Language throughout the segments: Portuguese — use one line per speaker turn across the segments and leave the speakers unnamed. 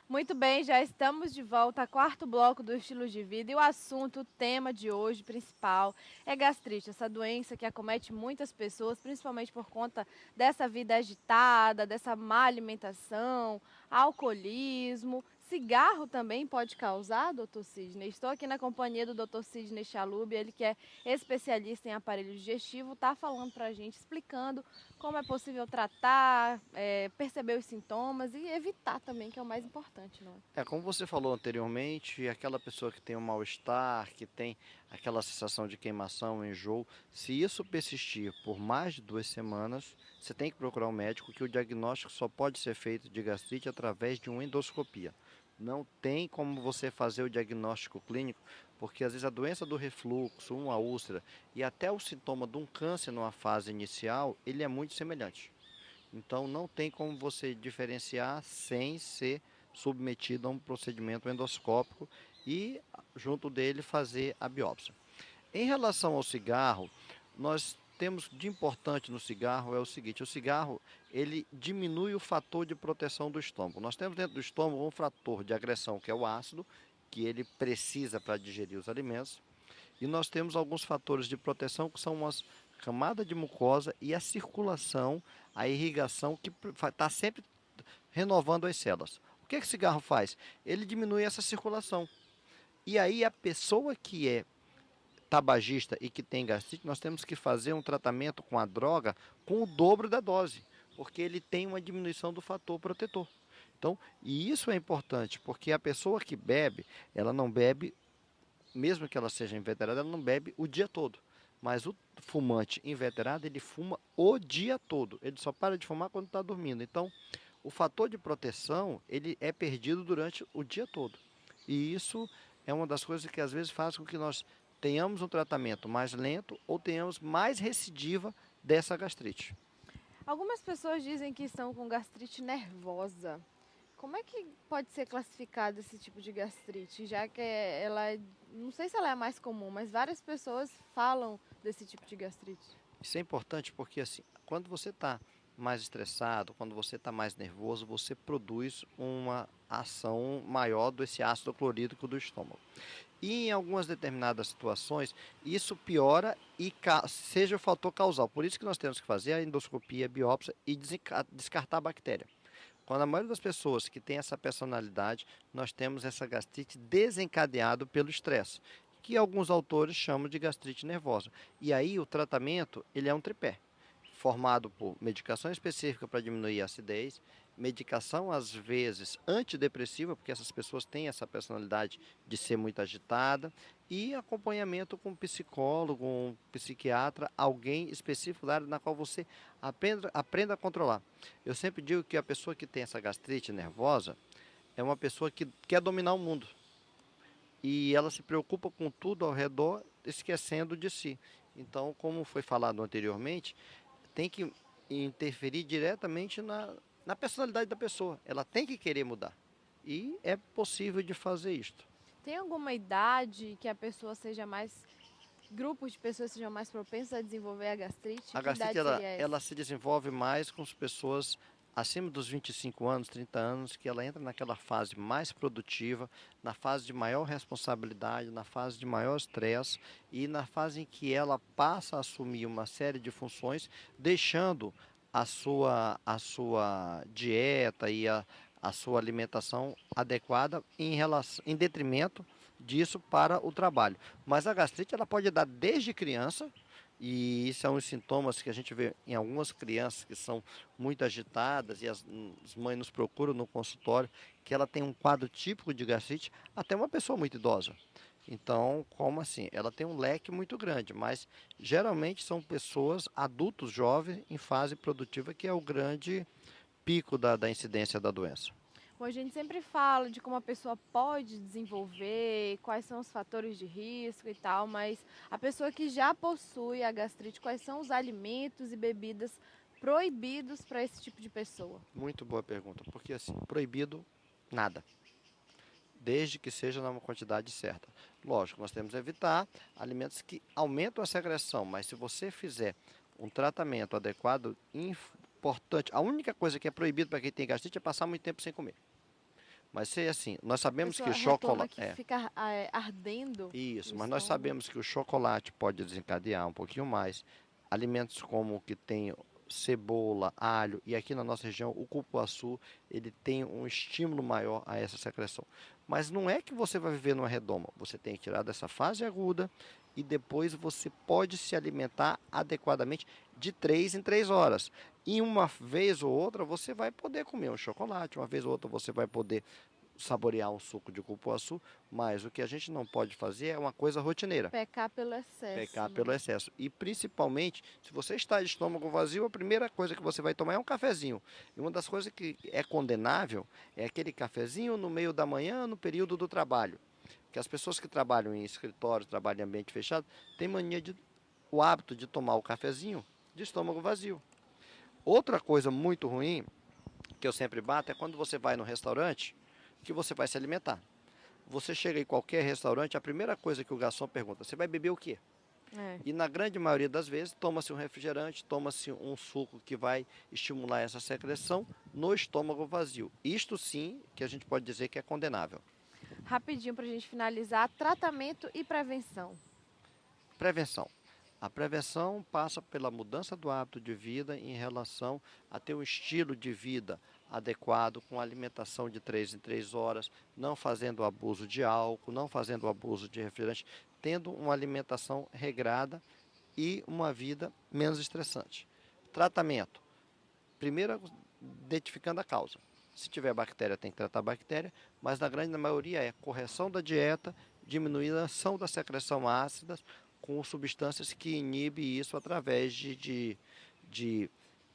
Muito bem, já estamos de volta ao quarto bloco do Estilo de Vida e o assunto, o tema de hoje principal é gastrite, essa doença que acomete muitas pessoas, principalmente por conta dessa vida agitada, dessa má alimentação, alcoolismo. Cigarro também pode causar, doutor Sidney? Estou aqui na companhia do doutor Sidney Chalub, ele que é especialista em aparelho digestivo, está falando para a gente, explicando como é possível tratar, perceber os sintomas e evitar também, que é o mais importante, não é?
Como você falou anteriormente, aquela pessoa que tem um mal-estar, que tem aquela sensação de queimação, enjoo, se isso persistir por mais de 2 semanas, você tem que procurar um médico, que o diagnóstico só pode ser feito de gastrite através de uma endoscopia. Não tem como você fazer o diagnóstico clínico, porque às vezes a doença do refluxo, uma úlcera e até o sintoma de um câncer numa fase inicial, ele é muito semelhante. Então não tem como você diferenciar sem ser submetido a um procedimento endoscópico e junto dele fazer a biópsia. Em relação ao cigarro, nós temos de importante no cigarro é o seguinte: o cigarro ele diminui o fator de proteção do estômago. Nós temos dentro do estômago um fator de agressão que é o ácido, que ele precisa para digerir os alimentos, e nós temos alguns fatores de proteção que são as camada de mucosa e a circulação, a irrigação que está sempre renovando as células. O que esse cigarro faz? Ele diminui essa circulação. E aí a pessoa que é tabagista e que tem gastrite, nós temos que fazer um tratamento com a droga com o dobro da dose, porque ele tem uma diminuição do fator protetor. Então, e isso é importante, porque a pessoa que bebe, ela não bebe, mesmo que ela seja inveterada, ela não bebe o dia todo. Mas o fumante inveterado, ele fuma o dia todo. Ele só para de fumar quando está dormindo. Então, o fator de proteção, ele é perdido durante o dia todo. E isso é uma das coisas que às vezes faz com que nós tenhamos um tratamento mais lento ou tenhamos mais recidiva dessa gastrite.
Algumas pessoas dizem que estão com gastrite nervosa. Como é que pode ser classificado esse tipo de gastrite? Já que não sei se ela é a mais comum, mas várias pessoas falam desse tipo de gastrite.
Isso é importante porque assim, quando você está mais estressado, quando você está mais nervoso, você produz uma ação maior desse ácido clorídrico do estômago. E em algumas determinadas situações, isso piora e seja o fator causal. Por isso que nós temos que fazer a endoscopia, a biópsia e descartar a bactéria. Quando a maioria das pessoas que tem essa personalidade, nós temos essa gastrite desencadeado pelo estresse, que alguns autores chamam de gastrite nervosa. E aí o tratamento, ele é um tripé, formado por medicação específica para diminuir a acidez, medicação às vezes antidepressiva, porque essas pessoas têm essa personalidade de ser muito agitada, e acompanhamento com um psicólogo, um psiquiatra, alguém específico da área na qual você aprenda a controlar. Eu sempre digo que a pessoa que tem essa gastrite nervosa é uma pessoa que quer dominar o mundo. E ela se preocupa com tudo ao redor, esquecendo de si. Então, como foi falado anteriormente, tem que interferir diretamente na personalidade da pessoa. Ela tem que querer mudar. E é possível de fazer isto.
Tem alguma idade que a pessoa seja mais, grupos de pessoas sejam mais propensas a desenvolver a gastrite?
A
Que
gastrite
idade
ela,
seria essa?
ela se desenvolve mais com as pessoas acima dos 25 anos, 30 anos, que ela entra naquela fase mais produtiva, na fase de maior responsabilidade, na fase de maior estresse e na fase em que ela passa a assumir uma série de funções, deixando a sua dieta e a sua alimentação adequada em detrimento disso para o trabalho. Mas a gastrite ela pode dar desde criança, e isso é um dos sintomas que a gente vê em algumas crianças que são muito agitadas e as mães nos procuram no consultório, que ela tem um quadro típico de gastrite, até uma pessoa muito idosa. Então, como assim? Ela tem um leque muito grande, mas geralmente são pessoas, adultos jovens, em fase produtiva, que é o grande pico da incidência da doença.
Bom, a gente sempre fala de como a pessoa pode desenvolver, quais são os fatores de risco e tal, mas a pessoa que já possui a gastrite, quais são os alimentos e bebidas proibidos para esse tipo de pessoa?
Muito boa pergunta, porque assim, proibido nada, desde que seja numa quantidade certa. Lógico, nós temos que evitar alimentos que aumentam a secreção, mas se você fizer um tratamento adequado, importante, a única coisa que é proibido para quem tem gastrite é passar muito tempo sem comer. Mas se assim, nós
A
sabemos que
pessoa
o
reclama
chocolate...
que fica ardendo
Isso,
no
mas nós
estômago.
sabemos que o chocolate pode desencadear um pouquinho mais. Alimentos como que tem cebola, alho, e aqui na nossa região o cupuaçu, ele tem um estímulo maior a essa secreção. Mas não é que você vai viver numa redoma, você tem que tirar dessa fase aguda e depois você pode se alimentar adequadamente de 3 em 3 horas. E uma vez ou outra você vai poder comer um chocolate, uma vez ou outra você vai poder saborear um suco de cupuaçu, mas o que a gente não pode fazer é uma coisa rotineira.
Pecar pelo excesso,
Pecar pelo
né?
excesso. E principalmente, se você está de estômago vazio, a primeira coisa que você vai tomar é um cafezinho. E uma das coisas que é condenável é aquele cafezinho no meio da manhã, no período do trabalho. Que as pessoas que trabalham em escritório, trabalham em ambiente fechado, têm o hábito de tomar o cafezinho de estômago vazio. Outra coisa muito ruim, que eu sempre bato, é quando você vai no restaurante, que você vai se alimentar. Você chega em qualquer restaurante, a primeira coisa que o garçom pergunta, você vai beber o quê?
É.
E na grande maioria das vezes, toma-se um refrigerante, toma-se um suco que vai estimular essa secreção no estômago vazio. Isto sim que a gente pode dizer que é condenável.
Rapidinho para a gente finalizar, tratamento e prevenção.
Prevenção. A prevenção passa pela mudança do hábito de vida em relação a ter um estilo de vida adequado, com alimentação de 3 em 3 horas, não fazendo abuso de álcool, não fazendo abuso de refrigerante, tendo uma alimentação regrada e uma vida menos estressante. Tratamento. Primeiro, identificando a causa. Se tiver bactéria, tem que tratar a bactéria, mas na grande maioria é correção da dieta, diminuição da secreção ácida, com substâncias que inibem isso através de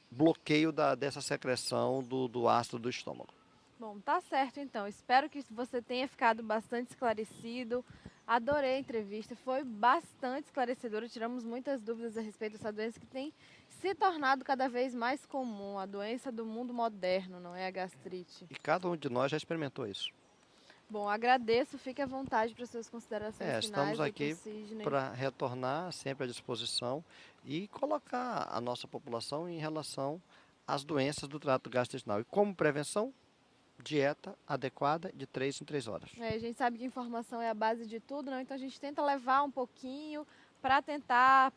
bloqueio dessa secreção do ácido do estômago.
Bom, tá certo então. Espero que você tenha ficado bastante esclarecido. Adorei a entrevista, foi bastante esclarecedora. Tiramos muitas dúvidas a respeito dessa doença que tem se tornado cada vez mais comum, a doença do mundo moderno, não é a gastrite.
E cada um de nós já experimentou isso.
Bom, agradeço, fique à vontade para suas considerações finais,
Estamos
doutor
aqui
Sidney.
para retornar sempre à disposição e colocar a nossa população em relação às doenças do trato gastrointestinal. E como prevenção, dieta adequada de 3 em 3 horas.
A gente sabe que informação é a base de tudo, não? Então a gente tenta levar um pouquinho para tentar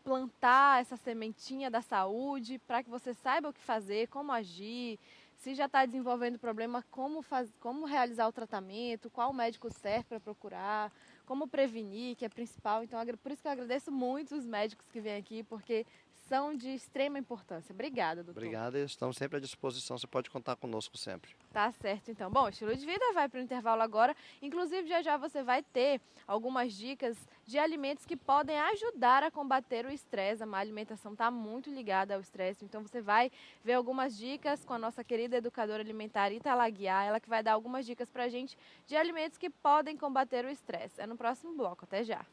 plantar essa sementinha da saúde, para que você saiba o que fazer, como agir, se já está desenvolvendo problema, como realizar o tratamento, qual médico certo para procurar, como prevenir, que é principal. Então, por isso que eu agradeço muito os médicos que vêm aqui, porque são de extrema importância. Obrigada, doutor.
Obrigado, estamos sempre à disposição, você pode contar conosco sempre.
Tá certo, então. Bom, Estilo de Vida vai para o intervalo agora. Inclusive, já já você vai ter algumas dicas de alimentos que podem ajudar a combater o estresse. A má alimentação está muito ligada ao estresse. Então, você vai ver algumas dicas com a nossa querida educadora alimentar Ita Aguiar. Ela que vai dar algumas dicas para a gente de alimentos que podem combater o estresse. É no próximo bloco. Até já.